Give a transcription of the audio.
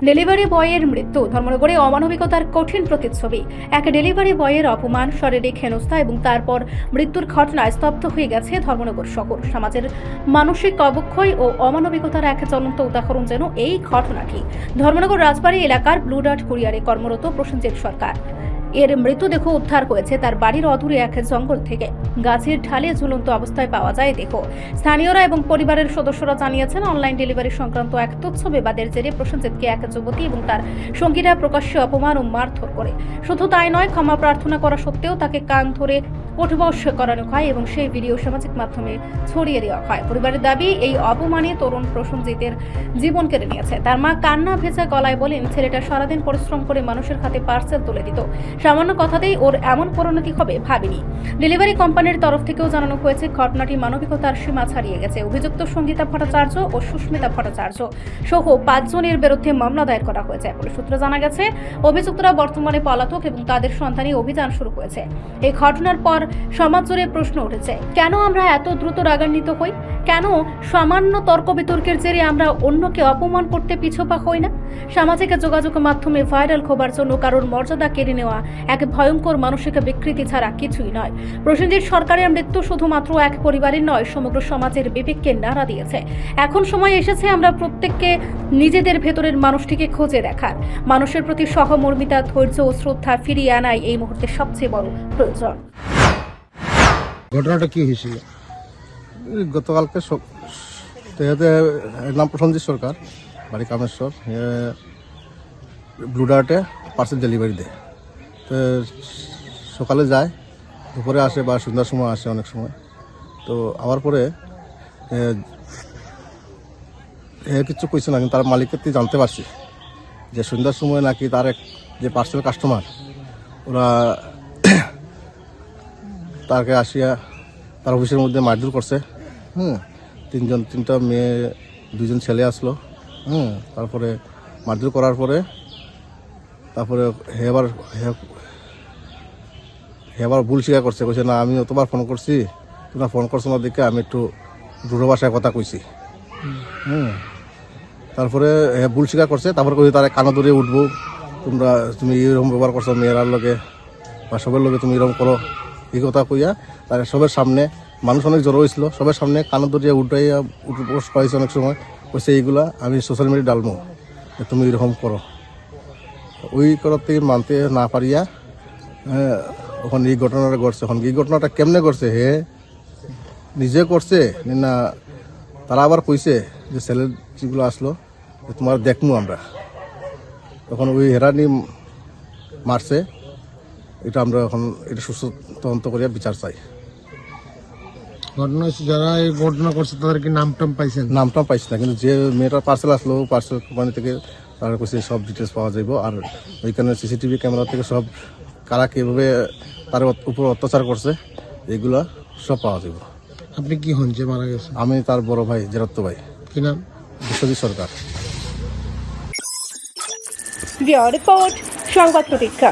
Delivery বয়ের মৃত্যু ধর্মনগরে অমানবিকতার কঠিন প্রতিচ্ছবি। এক ডেলিভারি বয়ের অপমান, শারীরিক হেনস্থা এবং তারপর মৃত্যুর ঘটনায় স্তব্ধ হয়ে গেছে ধর্মনগর শহর। সমাজের মানসিক অবক্ষয় ও অমানবিকতার এক জ্বলন্ত উদাহরণ যেন এই ঘটনাটি। ধর্মনগর রাজবাড়ী এলাকার ব্লু ডার্ট কুরিয়ারে কর্মরত প্রসেনজিৎ সরকার এর মৃতদেহ উদ্ধার হয়েছে তার বাড়ির অদূরে এক জঙ্গল থেকে। গাছের ঢালে ঝুলন্ত অবস্থায় পাওয়া যায় দেহ। স্থানীয়রা এবং পরিবারের সদস্যরা জানিয়েছেন, অনলাইন ডেলিভারি সংক্রান্ত এক তুচ্ছ বিবাদের জেরে প্রসেনজিৎকে এক যুবতী এবং তার সঙ্গীরা প্রকাশ্যে অপমান ও মারধর করে। শুধু তাই নয়, ক্ষমা প্রার্থনা করা সত্ত্বেও তাকে কান ধরে ওঠবস করানো হয় এবং সেই ভিডিও সামাজিক মাধ্যমে ছড়িয়ে দেওয়া হয়। পরিবারের দাবি, এই অপমানে তরুণ প্রসেনজিতের জীবন কেড়ে নিয়েছে। তার মা কান্না ভেজা গলায় বলেন, ছেলেটা সারাদিন পরিশ্রম করে মানুষের হাতে পার্সেল তুলে দিত, সামান্য কথাতেই ওর এমন পরিণতি হবে ভাবিনি। ডেলিভারি কোম্পানির তরফ থেকেও জানানো হয়েছে, ঘটনাটি মানবিকতার সীমা ছাড়িয়ে গেছে। অভিযুক্ত সঙ্গীতা ভট্টাচার্য ও সুস্মিতা ভট্টাচার্য সহ 5 জনের বিরুদ্ধে মামলা দায়ের করা হয়েছে। পুলিশ সূত্রে জানা গেছে, অভিযুক্তরা বর্তমানে পলাতক এবং তাদের সন্ধানী অভিযান শুরু হয়েছে। এই ঘটনার পর সমাজ জুড়ে প্রশ্ন উঠেছে, কেন আমরা এত দ্রুত রাগান্বিত হই? কেন সামান্য তর্ক বিতর্কের জেরে আমরা অন্যকে অপমান করতে পিছপা হই না? সামাজিক যোগাযোগ মাধ্যমে ভাইরাল হবার জন্য কারোর মর্যাদা কেড়ে নেওয়া এক ভয়ঙ্কর মানসিক বিকৃতি ছাড়া কিছুই নয়। প্রসেনজিৎ সরকারের মৃত্যু শুধুমাত্র এক পরিবারের নয়, সমগ্র সমাজের বিবেককে নাড়া দিয়েছে। এখন সময় এসেছে আমরা প্রত্যেককে নিজেদের ভেতরের মানুষটিকে খুঁজে দেখার। মানুষের প্রতি সহমর্মিতা, ধৈর্য ও শ্রদ্ধা ফিরিয়ে আনাই এই মুহূর্তে সবচেয়ে বড় প্রয়োজন। ঘটনাটা কি হয়েছিল? গতকালকে নাম প্রসেনজিৎ সরকার, বাড়ি কামেশ্বর, ব্লু ডার্টে পার্সেল ডেলিভারি দেয়। তো সকালে যায়, দুপুরে আসে বা সন্ধ্যার সময় আসে অনেক সময়। তো আবার পরে কিছু কইছে না, কিন্তু তার মালিকের থেকে জানতে পারছি যে সন্ধ্যার সময় নাকি তার এক যে পার্সেল কাস্টমার, ওরা তাকে আসিয়া তার অফিসের মধ্যে মারধর করছে। তিনটা মেয়ে, 2জন ছেলে আসলো। তারপরে মারধর করার পরে তারপরে হে আবার ভুল স্বীকার করছে, কইছে না আমি অতবার ফোন করছি, তোমরা ফোন করছো না দেখে আমি একটু দূর ভাষায় কথা কইছি। তারপরে ভুল স্বীকার করছে। তারপরে কইছে তারা কানা ধরে উঠবো, তুমি এরকম ব্যবহার করছো মেয়েরার লগে বা সবের লগে, তুমি এরকম করো, এই কথা কইয়া তার সবের সামনে, মানুষ অনেক জড়ো হয়েছিল, সবের সামনে কানা ধরিয়া উঠাইয়া পোস্ট পাইছে। অনেক সময় কইছে এইগুলা আমি সোশ্যাল মিডিয়া ডালবো, তুমি এরকম করো। ওই করার থেকে মানতে না পারিয়া ওখানে এই ঘটনাটা ঘটছে। এখন এই ঘটনাটা কেমনে করছে, হে নিজে করছে না তারা আবার কইছে যে ছেলের যেগুলো আসলো তোমার দেখমু আমরা, তখন ওই হেরানি মারছে। এটা আমরা এখন এটা সুস্থ তদন্ত করিয়া বিচার চাই। ঘটনা যারা এই ঘটনা করছে তাদের কি নাম পাইছেন? নামটা পাইছি না, কিন্তু যে মেয়েটার পার্সেল আসলো পার্সেল কোম্পানি থেকে তারা কইছে সব ডিটেলস পাওয়া যাইব। আর ওইখানে সিসিটিভি ক্যামেরা থেকে সব কারা কীভাবে তার উপর অত্যাচার করছে এগুলা সব পাওয়া যাইব। আপনি কি হন যে মারা গেছে? আমি তার বড় ভাই, জেরাত্ত ভাই। কি নাম? বিশ্বজিৎ সরকার। রিপোর্ট সংবাদ প্রতীক্ষা।